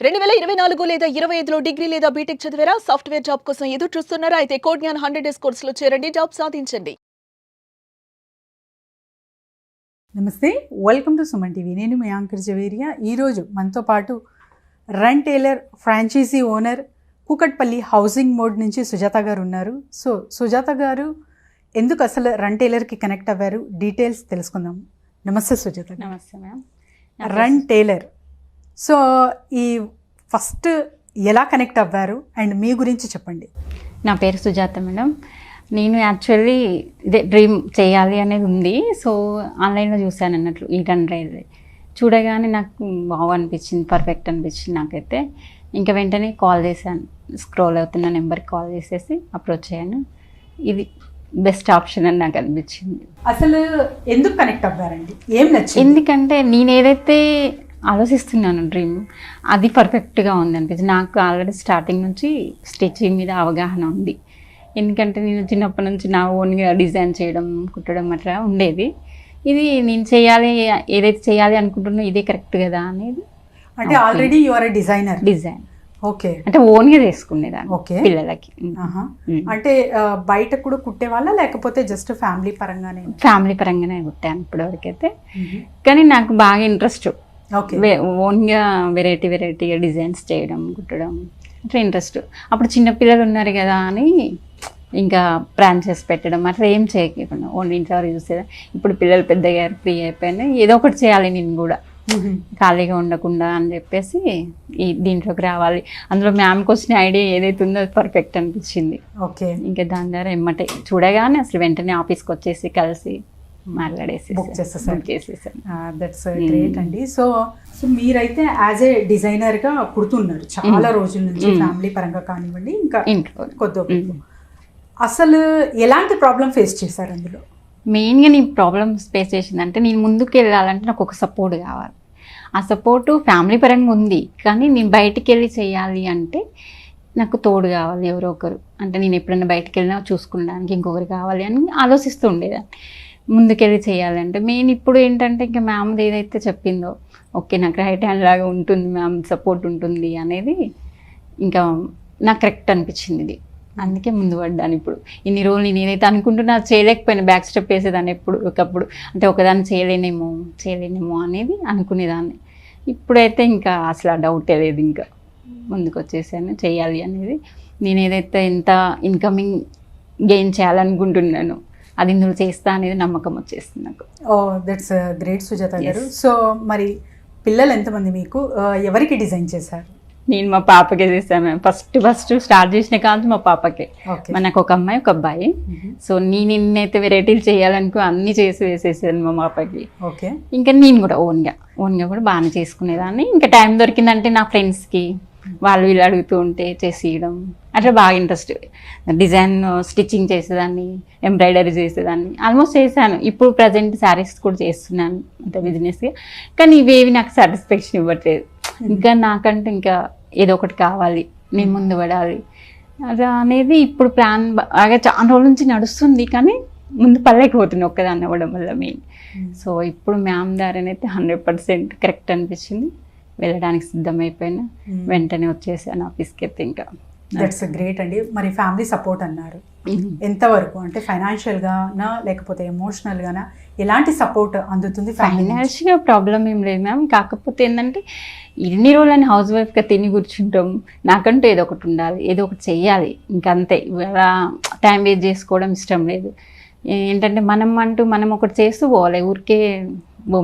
2024 లేదా 25లో డిగ్రీ లేదా బీటెక్ చదివారా? సాఫ్ట్వేర్ జాబ్ కోసం ఎదురు చూస్తున్నారా? అయితే కోడ్ జ్ఞాన్ 100 డేస్ కోర్సులో చేరండి, జాబ్ సాధించండి. నమస్తే, వెల్కమ్ టు సుమన్ టీవీ. నేను మీ యాంకర్ జవేరియా. ఈరోజు మనతో పాటు Run Tailor franchisee owner Kukatpally housing మోడ్ నుంచి సుజాత గారు ఉన్నారు. సో సుజాత గారు ఎందుకు అసలు రన్ టైలర్కి కనెక్ట్ అవ్వారు, డీటెయిల్స్ తెలుసుకుందాం. నమస్తే సుజాత గారు. నమస్తే మ్యామ్. రన్ టైలర్, సో ఈ ఫస్ట్ ఎలా కనెక్ట్ అవ్వారు అండ్ మీ గురించి చెప్పండి. నా పేరు సుజాత మేడం. నేను యాక్చువల్లీ ఇదే డ్రీమ్ చేయాలి అనేది ఉంది. సో ఆన్లైన్లో చూశాను అన్నట్లు ఈ రన్ రైల్వే చూడగానే నాకు బాగా అనిపించింది, పర్ఫెక్ట్ అనిపించింది నాకైతే. ఇంకా వెంటనే కాల్ చేశాను, స్క్రోల్ అవుతున్న నెంబర్కి కాల్ చేసేసి అప్రోచ్ అయ్యాను. ఇది బెస్ట్ ఆప్షన్ అని నాకు అనిపించింది. అసలు ఎందుకు కనెక్ట్ అవ్వారండి, ఏం నచ్చింది? ఎందుకంటే నేను ఏదైతే ఆలోచిస్తున్నాను డ్రీమ్ అది పర్ఫెక్ట్గా ఉంది అనిపించింది. నాకు ఆల్రెడీ స్టార్టింగ్ నుంచి స్టిచ్చింగ్ మీద అవగాహన ఉంది. ఎందుకంటే నేను చిన్నప్పటి నుంచి నా ఓన్గా డిజైన్ చేయడం, కుట్టడం అట్లా ఉండేది. ఇది నేను చేయాలి, ఏదైతే చేయాలి అనుకుంటున్నా ఇదే కరెక్ట్ కదా అనేది. అంటే already you are designer. Design okay, అంటే ఓన్గా చేసుకునేదాన్ని. ఓకే, పిల్లలకి. అంటే బయట కూడా కుట్టేవాళ్ళ లేకపోతే జస్ట్ ఫ్యామిలీ పరంగానే? ఫ్యామిలీ పరంగానే కుట్టాను ఇప్పటివరకైతే. కానీ నాకు బాగా ఇంట్రెస్ట్ ఓన్గా వెరైటీగా డిజైన్స్ చేయడం, కుట్టడం అట్లా ఇంట్రెస్ట్. అప్పుడు చిన్నపిల్లలు ఉన్నారు కదా అని ఇంకా బ్రాంచెస్ పెట్టడం అట్లా ఏం చేయకుండా ఓన్లీ ఇంట్లో చూసేదా. ఇప్పుడు పిల్లలు పెద్దగా ఫ్రీ అయిపోయినా ఏదో ఒకటి చేయాలి నేను కూడా, ఖాళీగా ఉండకుండా అని చెప్పేసి ఈ దీంట్లోకి రావాలి. అందులో మ్యామ్కి వచ్చిన ఐడియా ఏదైతే ఉందో అది పర్ఫెక్ట్ అనిపించింది. ఓకే, ఇంకా దాని ద్వారా ఎమ్మటే చూడగానే అసలు వెంటనే ఆఫీస్కి వచ్చేసి కలిసి మాట్లాడేసి బుక్ చేసేసాను. That's Hmm. గ్రేట్ అండి. సో మీరైతే యాజ్ ఏ డిజైనర్గా కుడుతున్నారు చాలా రోజుల నుంచి, ఫ్యామిలీ పరంగా కానివ్వండి, ఇంకా ఇంట్లో కొద్ది అసలు ఎలాంటి ప్రాబ్లం ఫేస్ చేశారు అందులో? మెయిన్గా నేను ప్రాబ్లమ్స్ ఫేస్ చేసిందంటే, నేను ముందుకు వెళ్ళాలంటే నాకు ఒక సపోర్ట్ కావాలి. ఆ సపోర్టు ఫ్యామిలీ పరంగా ఉంది, కానీ నేను బయటికి వెళ్ళి చేయాలి అంటే నాకు తోడు కావాలి ఎవరో ఒకరు. అంటే నేను ఎప్పుడైనా బయటికి వెళ్ళినా చూసుకున్నానికి ఇంకొకరు కావాలి అని ఆలోచిస్తూ ఉండేదాన్ని. ముందుకెళ్ళి చేయాలంటే మెయిన్ ఇప్పుడు ఏంటంటే ఇంకా మ్యామ్ది ఏదైతే చెప్పిందో, ఓకే నాకు రైట్ హ్యాండ్ లాగా ఉంటుంది, మ్యామ్ సపోర్ట్ ఉంటుంది అనేది ఇంకా నాకు కరెక్ట్ అనిపించింది ఇది. అందుకే ముందు పడ్డాను. ఇప్పుడు ఇన్ని రోజులు నేను ఏదైతే అనుకుంటున్నా చేయలేకపోయినా, బ్యాక్ స్టెప్ వేసేదాన్ని ఒకప్పుడు. అంటే ఒకదాన్ని చేయలేనేమో అనేది అనుకునేదాన్ని. ఇప్పుడైతే ఇంకా అసలు ఆ డౌటే లేదు, ఇంకా ముందుకు వచ్చేసాను చేయాలి అనేది. నేను ఏదైతే ఎంత ఇన్కమింగ్ గెయిన్ చేయాలనుకుంటున్నాను అది ఇందులో చేస్తా అనేది నమ్మకం వచ్చేస్తుంది నాకు. ఓ దట్స్ గ్రేట్ సుజాత గారు. సో మరి పిల్లలు ఎంతమంది మీకు, ఎవరికి డిజైన్ చేశారు? నేను మా పాపకే చేశాను. ఫస్ట్ స్టార్ట్ చేసిన కాదు మా పాపకే. నాకు ఒక అమ్మాయి ఒక అబ్బాయి. సో నేను ఎన్నైతే వెరైటీలు చేయాలనుకో అన్నీ చేసి వేసేసాను మా పాపకి. ఓకే, ఇంకా నేను కూడా ఓన్గా కూడా బాగానే చేసుకునేదాన్ని. ఇంకా టైం దొరికిందంటే నా ఫ్రెండ్స్కి వాళ్ళు వీళ్ళు అడుగుతూ ఉంటే చేసేయడం అట్లా బాగా ఇంట్రెస్ట్. డిజైన్ స్టిచ్చింగ్ చేసేదాన్ని, ఎంబ్రాయిడరీ చేసేదాన్ని, ఆల్మోస్ట్ చేశాను. ఇప్పుడు ప్రజెంట్ శారీస్ కూడా చేస్తున్నాను అంటే బిజినెస్గా. కానీ ఇవేవి నాకు సాటిస్ఫాక్షన్ ఇవ్వట్లేదు. ఇంకా నాకంటే ఇంకా ఏదో ఒకటి కావాలి, నేను ముందు పడాలి అలా అనేది ఇప్పుడు ప్లాన్ బాగా చాలా రోజుల నుంచి నడుస్తుంది. కానీ ముందు పడలేకపోతుంది ఒక్కదాన్ని అవ్వడం వల్ల మెయిన్. సో ఇప్పుడు మ్యామ్ దారనైతే 100% కరెక్ట్ అనిపించింది. వెళ్ళడానికి సిద్ధమైపోయినా వెంటనే వచ్చేసాను ఆఫీస్కి. అయితే ఇంకా దట్స్ గ్రేట్ అండి. మరి ఫ్యామిలీ సపోర్ట్ అన్నారు, ఎంతవరకు? అంటే ఫైనాన్షియల్గానా లేకపోతే ఎమోషనల్గానా, ఎలాంటి సపోర్ట్ అందుతుంది? ఫైనాన్షియల్గా ప్రాబ్లం ఏం లేదు మ్యామ్. కాకపోతే ఏంటంటే ఇన్ని రోజులని హౌస్ వైఫ్గా తిని కూర్చుంటాం. నాకంటూ ఏదో ఒకటి ఉండాలి, ఏదో ఒకటి చెయ్యాలి, ఇంకంతే. అలా టైం వేస్ట్ చేసుకోవడం ఇష్టం లేదు. ఏంటంటే మనం ఒకటి చేస్తూ పోవాలి. ఊరికే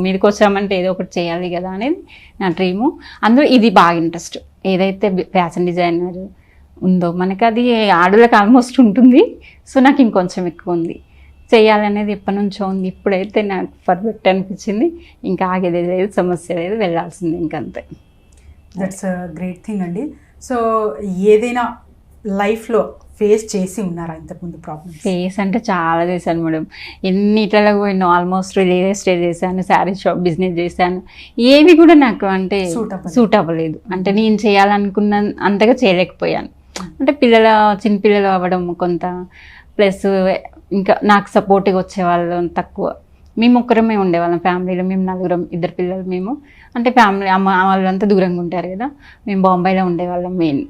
మీదకి వచ్చామంటే ఏదో ఒకటి చేయాలి కదా అనేది నా డ్రీము. అందులో ఇది బాగా ఇంట్రెస్ట్. ఏదైతే ఫ్యాషన్ డిజైనర్ ఉందో మనకి అది ఆడలకు ఆల్మోస్ట్ ఉంటుంది. సో నాకు ఇంకొంచెం ఎక్కువ ఉంది, చేయాలనేది ఎప్పటి నుంచో ఉంది. ఇప్పుడైతే నాకు పర్ఫెక్ట్ అనిపించింది. ఇంకా ఆగేది లేదు, సమస్య లేదు, వెళ్ళాల్సింది ఇంకంతే. దట్స్ గ్రేట్ థింగ్ అండి. సో ఏదైనా లైఫ్లో ఫేస్ చేసి ఉన్నారా ఇంతకుముందు ప్రాబ్లమ్? ఫేస్ అంటే చాలా చేశాను మేడం. ఎన్నిట్లలో పోయినా ఆల్మోస్ట్ రియల్ ఎస్టేట్ చేశాను, శారీ షాప్ బిజినెస్ చేశాను. ఏవి కూడా నాకు అంటే సూట్ అవ్వలేదు. అంటే నేను చేయాలనుకున్న అంతగా చేయలేకపోయాను. అంటే చిన్నపిల్లలు అవ్వడం కొంత, ప్లస్ ఇంకా నాకు సపోర్ట్గా వచ్చేవాళ్ళు తక్కువ. మేము ఒక్కరమే ఉండేవాళ్ళం ఫ్యామిలీలో, మేము నలుగురం, 2 పిల్లలు మేము. అంటే ఫ్యామిలీ అమ్మ వాళ్ళంతా దూరంగా ఉంటారు కదా, మేము బాంబేలో ఉండేవాళ్ళం మెయిన్.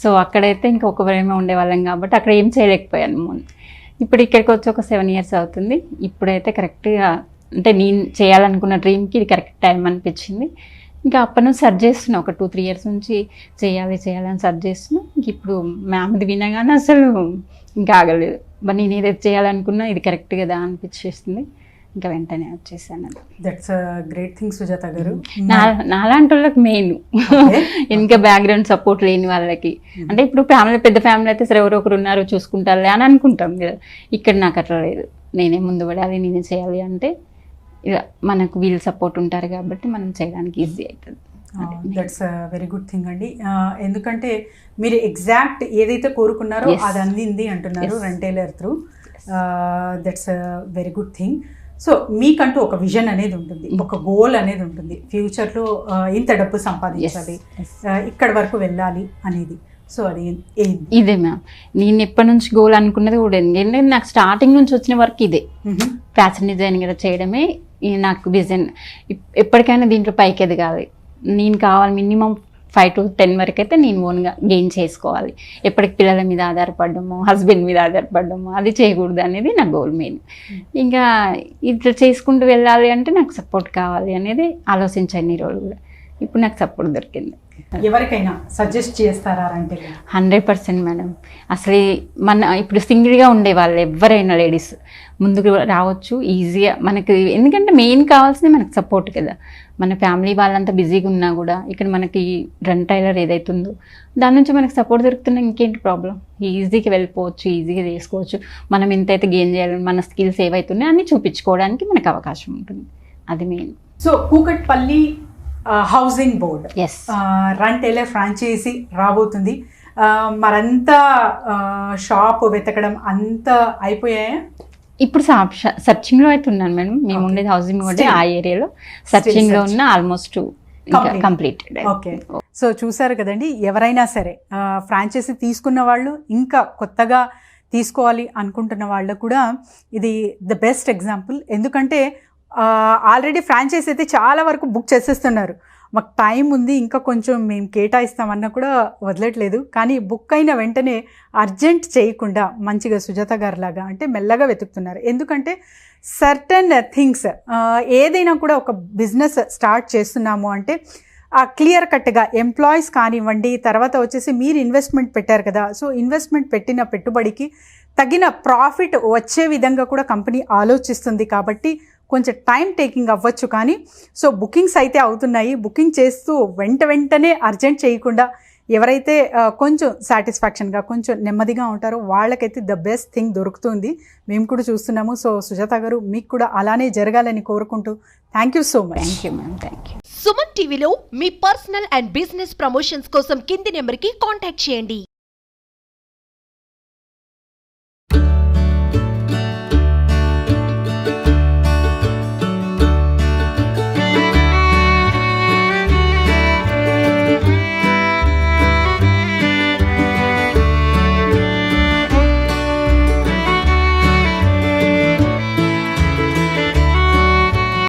సో అక్కడైతే ఇంకా ఒకవరేమే ఉండేవాళ్ళం కాబట్టి అక్కడ ఏం చేయలేకపోయాను ముందు. ఇప్పుడు ఇక్కడికి వచ్చి ఒక 7 years అవుతుంది. ఇప్పుడైతే కరెక్ట్గా అంటే నేను చేయాలనుకున్న డ్రీమ్కి ఇది కరెక్ట్ టైం అనిపించింది. ఇంకా అప్పటి నుంచి సర్చ్ చేస్తున్నా, ఒక 2-3 years నుంచి చేయాలని సర్చ్ చేస్తున్నా. ఇంక ఇప్పుడు మ్యామ్ది వినగానే అసలు ఇంకా ఆగలేదు. మరి నేను ఏదైతే చేయాలనుకున్నా ఇది కరెక్ట్ కదా అనిపించేస్తుంది. ఇంకా వెంటనే వచ్చేసాను. దట్స్ గ్రేట్ థింగ్ సుజాత గారు. నాలాంటి వాళ్ళకి మెయిన్ ఇంకా బ్యాక్గ్రౌండ్ సపోర్ట్ లేని వాళ్ళకి, అంటే ఇప్పుడు ఫ్యామిలీ పెద్ద ఫ్యామిలీ అయితే సరే ఎవరో ఒకరు ఉన్నారు చూసుకుంటారులే అని అనుకుంటాం కదా. ఇక్కడ నాకు అట్లా లేదు, నేనే ముందు పడాలి, నేనే చేయాలి అంటే ఇక మనకు వీళ్ళు సపోర్ట్ ఉంటారు కాబట్టి మనం చేయడానికి ఈజీ అవుతుంది. దట్స్ వెరీ గుడ్ థింగ్ అండి. ఎందుకంటే మీరు ఎగ్జాక్ట్ ఏదైతే కోరుకున్నారో అది అందింది అంటున్నారు Rent Tailor through. That's very good thing. So మీకంటూ ఒక విజన్ అనేది ఉంటుంది, ఒక గోల్ అనేది ఉంటుంది, ఫ్యూచర్లో ఇంత డబ్బు సంపాదించాలి, ఇక్కడ వరకు వెళ్ళాలి అనేది. సో అది ఇదే మ్యామ్, నేను ఎప్పటి నుంచి గోల్ అనుకున్నది కూడా ఎందుకంటే నాకు స్టార్టింగ్ నుంచి వచ్చిన వరకు ఇదే, ఫ్యాషన్ డిజైనింగ్ చేయడమే నాకు విజన్. ఎప్పటికైనా దీంట్లో పైకి ఎదగాలి, నేను కావాలి మినిమం 5 to 10 వరకు అయితే నేను ఓన్గా గెయిన్ చేసుకోవాలి. ఎప్పటికి పిల్లల మీద ఆధారపడము, హస్బెండ్ మీద ఆధారపడము అది చేయకూడదు అనేది నా గోల్ మెయిన్. ఇంకా ఇట్లా చేసుకుంటూ వెళ్ళాలి అంటే నాకు సపోర్ట్ కావాలి అనేది ఆలోచించాను ఈ రోజు కూడా. ఇప్పుడు నాకు సపోర్ట్ దొరికింది. ఎవరికైనా సజెస్ట్ చేస్తారా అంటే? 100% మేడం. అసలు మన ఇప్పుడు సింగిల్గా ఉండే వాళ్ళు ఎవరైనా లేడీస్ ముందుకు రావచ్చు ఈజీగా. మనకి ఎందుకంటే మెయిన్ కావాల్సింది మనకు సపోర్ట్ కదా. మన ఫ్యామిలీ వాళ్ళంతా బిజీగా ఉన్నా కూడా ఇక్కడ మనకి రెంట్ టైలర్ ఏదైతుందో దాని నుంచి మనకు సపోర్ట్ దొరుకుతున్నా ఇంకేంటి ప్రాబ్లం, ఈజీగా వెళ్ళిపోవచ్చు, ఈజీగా చేసుకోవచ్చు. మనం ఎంతైతే గెయిన్ చేయాలని మన స్కిల్స్ ఏవైతున్నాయో అన్నీ చూపించుకోవడానికి మనకు అవకాశం ఉంటుంది, అది main. So Kukatpally housing board ఎస్ రెంట్ టైలర్ ఫ్రాంచైజీ రాబోతుంది. మరంతా షాప్ వెతకడం అంతా అయిపోయాయా? ఇప్పుడు సర్చింగ్లో అయితే ఉన్నాను మేడం. మేము ఉండేది హౌసింగ్ బోర్డ్ ఆ ఏరియాలో, సర్చింగ్లో ఉన్న ఆల్మోస్ట్ కంప్లీటెడ్. ఓకే. సో చూసారు కదండి, ఎవరైనా సరే ఫ్రాంచైజీ తీసుకున్న వాళ్ళు, ఇంకా కొత్తగా తీసుకోవాలి అనుకుంటున్న వాళ్ళు కూడా ఇది ద బెస్ట్ ఎగ్జాంపుల్. ఎందుకంటే ఆల్రెడీ ఫ్రాంచైజీ అయితే చాలా వరకు బుక్ చేసేస్తున్నారు. మాకు టైం ఉంది, ఇంకా కొంచెం మేము కేటాయిస్తామన్నా కూడా వదలట్లేదు. కానీ బుక్ అయిన వెంటనే అర్జెంట్ చేయకుండా మంచిగా సుజాత గారు లాగా అంటే మెల్లగా వెతుకుతున్నారు. ఎందుకంటే సర్టన్ థింగ్స్ ఏదైనా కూడా ఒక బిజినెస్ స్టార్ట్ చేస్తున్నాము అంటే క్లియర్ కట్గా ఎంప్లాయీస్ కానివ్వండి, తర్వాత వచ్చేసి మీరు ఇన్వెస్ట్మెంట్ పెట్టారు కదా, సో ఇన్వెస్ట్మెంట్ పెట్టిన పెట్టుబడికి తగిన ప్రాఫిట్ వచ్చే విధంగా కూడా కంపెనీ ఆలోచిస్తుంది. కాబట్టి కొంచెం టైం టేకింగ్ అవ్వచ్చు, కానీ సో బుకింగ్స్ అయితే అవుతున్నాయి. బుకింగ్ చేస్తూ వెంటనే అర్జెంట్ చేయకుండా ఎవరైతే కొంచెం సాటిస్ఫాక్షన్గా కొంచెం నెమ్మదిగా ఉంటారో వాళ్ళకైతే ద బెస్ట్ థింగ్ దొరుకుతుంది. మేము కూడా చూస్తున్నాము. సో సుజాత గారు, మీకు కూడా అలానే జరగాలని కోరుకుంటూ thank you so much. Thank you ma'am. Thank you. Suman టీవీలో మీ పర్సనల్ అండ్ బిజినెస్ ప్రమోషన్స్ కోసం కింది నెంబర్కి కాంటాక్ట్ చేయండి.